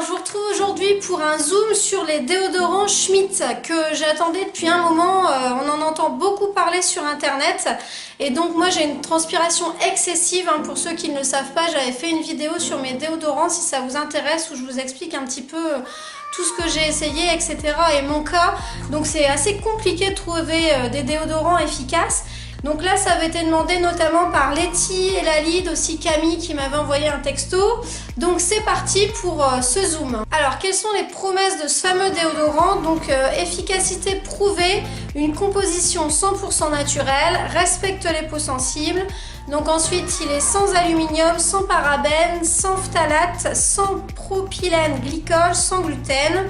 Alors je vous retrouve aujourd'hui pour un zoom sur les déodorants Schmitt que j'attendais depuis un moment. On en entend beaucoup parler sur internet et donc moi j'ai une transpiration excessive, hein. Pour ceux qui ne le savent pas, j'avais fait une vidéo sur mes déodorants si ça vous intéresse, où je vous explique un petit peu tout ce que j'ai essayé, etc. et mon cas. Donc c'est assez compliqué de trouver des déodorants efficaces. Donc là, ça avait été demandé notamment par Letty et Lalide, aussi Camille qui m'avait envoyé un texto. Donc c'est parti pour ce zoom. Alors, quelles sont les promesses de ce fameux déodorant? Donc efficacité prouvée, une composition 100% naturelle, respecte les peaux sensibles. Donc ensuite, il est sans aluminium, sans parabènes, sans phtalate, sans propylène glycol, sans gluten.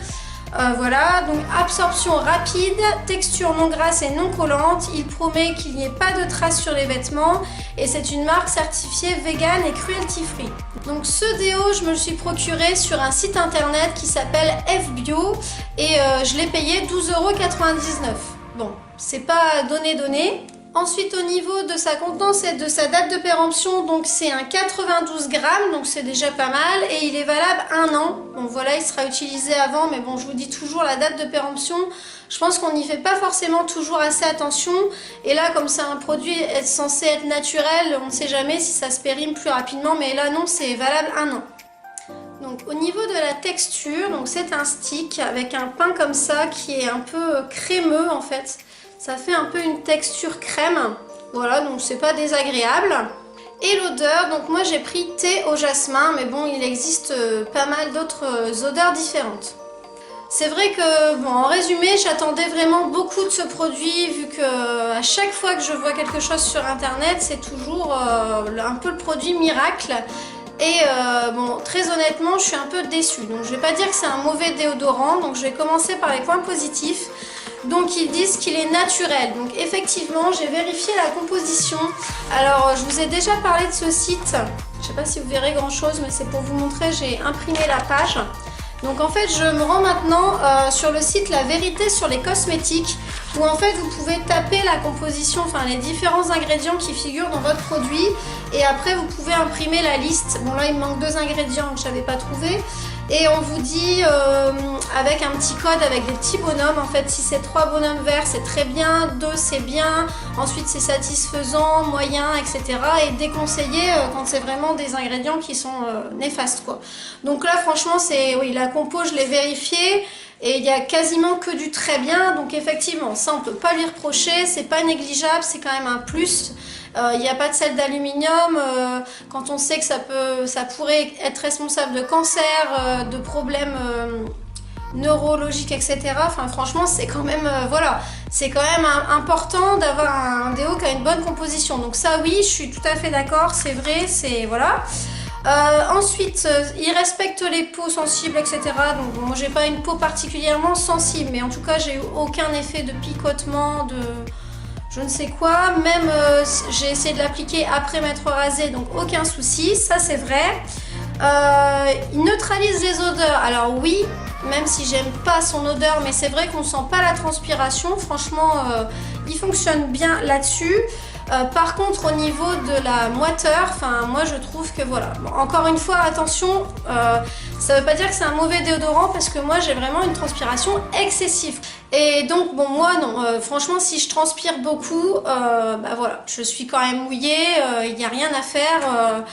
Voilà, donc absorption rapide, texture non grasse et non collante. Il promet qu'il n'y ait pas de traces sur les vêtements et c'est une marque certifiée vegan et cruelty free. Donc ce déo, je me le suis procuré sur un site internet qui s'appelle FBio et je l'ai payé 12,99 €. Bon, c'est pas donné. Ensuite, au niveau de sa contenance et de sa date de péremption, donc c'est un 92 grammes, donc c'est déjà pas mal, et il est valable 1 an. Bon voilà, il sera utilisé avant, mais bon, je vous dis toujours la date de péremption. Je pense qu'on n'y fait pas forcément toujours assez attention, et là, comme c'est un produit censé être naturel, on ne sait jamais si ça se périme plus rapidement, mais là non, c'est valable 1 an. Donc au niveau de la texture, donc c'est un stick avec un pain comme ça qui est un peu crémeux en fait. Ça fait un peu une texture crème, voilà, donc c'est pas désagréable. Et l'odeur, donc moi j'ai pris thé au jasmin, mais bon, il existe pas mal d'autres odeurs différentes. C'est vrai que, bon, en résumé, j'attendais vraiment beaucoup de ce produit, vu que à chaque fois que je vois quelque chose sur internet, c'est toujours un peu le produit miracle. Et bon, très honnêtement, je suis un peu déçue. Donc je vais pas dire que c'est un mauvais déodorant, donc je vais commencer par les points positifs. Donc ils disent qu'il est naturel, donc effectivement j'ai vérifié la composition. Alors je vous ai déjà parlé de ce site, je sais pas si vous verrez grand chose, mais c'est pour vous montrer, j'ai imprimé la page. Donc en fait je me rends maintenant sur le site La Vérité sur les cosmétiques, où en fait vous pouvez taper la composition, enfin les différents ingrédients qui figurent dans votre produit, et après vous pouvez imprimer la liste. Bon là il me manque 2 ingrédients que je n'avais pas trouvé. Et on vous dit avec un petit code, avec des petits bonhommes, en fait si c'est 3 bonhommes verts c'est très bien, 2 c'est bien, ensuite c'est satisfaisant, moyen, etc. Et déconseillé quand c'est vraiment des ingrédients qui sont néfastes quoi. Donc là franchement c'est, oui, la compo je l'ai vérifiée et il y a quasiment que du très bien, donc effectivement ça on peut pas lui reprocher, c'est pas négligeable, c'est quand même un plus. Il n'y a pas de sel d'aluminium, quand on sait que ça pourrait être responsable de cancer, de problèmes neurologiques, etc. Enfin franchement c'est quand même, voilà, c'est quand même important d'avoir un déo qui a une bonne composition. Donc ça oui, je suis tout à fait d'accord, c'est vrai, c'est voilà. Ensuite, il respecte les peaux sensibles, etc. Donc bon, moi j'ai pas une peau particulièrement sensible, mais en tout cas j'ai eu aucun effet de picotement, de je ne sais quoi, même j'ai essayé de l'appliquer après m'être rasée, donc aucun souci, ça c'est vrai. Il neutralise les odeurs, alors oui, même si j'aime pas son odeur, mais c'est vrai qu'on sent pas la transpiration, franchement il fonctionne bien là-dessus. Par contre au niveau de la moiteur, enfin moi je trouve que voilà, bon, encore une fois attention, ça veut pas dire que c'est un mauvais déodorant parce que moi j'ai vraiment une transpiration excessive. Et donc bon moi non, franchement si je transpire beaucoup, bah voilà, je suis quand même mouillée, il n'y a rien à faire,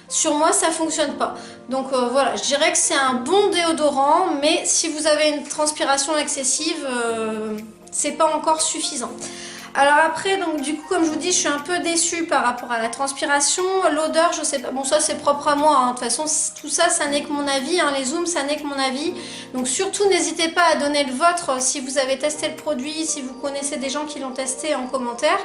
sur moi ça fonctionne pas. Donc voilà, je dirais que c'est un bon déodorant, mais si vous avez une transpiration excessive, c'est pas encore suffisant. Alors après, donc du coup, comme je vous dis, je suis un peu déçue par rapport à la transpiration. L'odeur, je sais pas, bon ça c'est propre à moi, hein. De toute façon, tout ça, ça n'est que mon avis, hein. Les zooms, ça n'est que mon avis. Donc surtout, n'hésitez pas à donner le vôtre si vous avez testé le produit, si vous connaissez des gens qui l'ont testé en commentaire.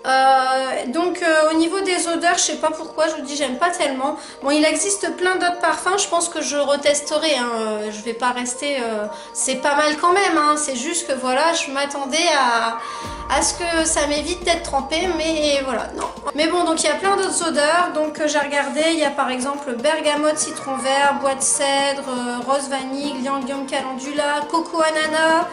Au niveau des odeurs, je sais pas pourquoi, je vous dis j'aime pas tellement. Bon, il existe plein d'autres parfums, je pense que je retesterai, hein. Je vais pas rester, c'est pas mal quand même, hein. C'est juste que voilà, je m'attendais à ce que ça m'évite d'être trempée, mais voilà, non. Mais bon, donc il y a plein d'autres odeurs, donc j'ai regardé, il y a par exemple bergamote, citron vert, bois de cèdre, rose vanille, glyandrium calendula, coco ananas.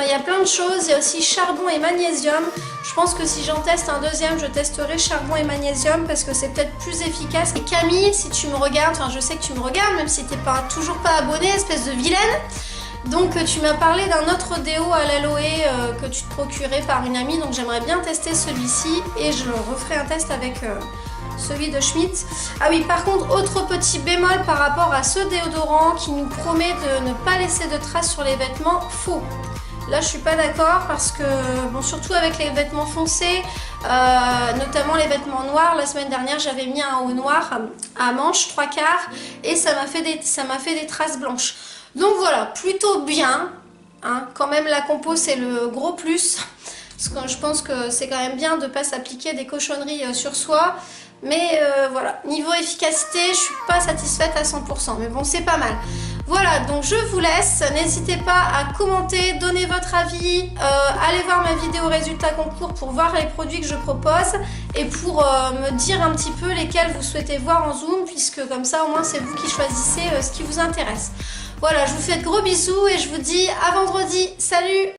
Enfin, il y a plein de choses. Il y a aussi charbon et magnésium. Je pense que si j'en teste un deuxième, je testerai charbon et magnésium parce que c'est peut-être plus efficace. Et Camille, si tu me regardes, enfin je sais que tu me regardes, même si t'es pas, toujours pas abonnée, espèce de vilaine. Donc tu m'as parlé d'un autre déo à l'aloe que tu te procurais par une amie. Donc j'aimerais bien tester celui-ci et je referai un test avec celui de Schmitt. Ah oui, par contre, autre petit bémol par rapport à ce déodorant qui nous promet de ne pas laisser de traces sur les vêtements, faux. Là, je suis pas d'accord parce que, bon, surtout avec les vêtements foncés, notamment les vêtements noirs. La semaine dernière, j'avais mis un haut noir à manches 3/4 et ça m'a fait des traces blanches. Donc voilà, plutôt bien. Hein. Quand même, la compo, c'est le gros plus. Parce que je pense que c'est quand même bien de ne pas s'appliquer des cochonneries sur soi. Mais voilà, niveau efficacité, je suis pas satisfaite à 100%. Mais bon, c'est pas mal. Voilà, donc je vous laisse. N'hésitez pas à commenter, donner votre avis. Allez voir ma vidéo résultat concours pour voir les produits que je propose. Et pour me dire un petit peu lesquels vous souhaitez voir en zoom. Puisque comme ça, au moins, c'est vous qui choisissez ce qui vous intéresse. Voilà, je vous fais de gros bisous et je vous dis à vendredi. Salut!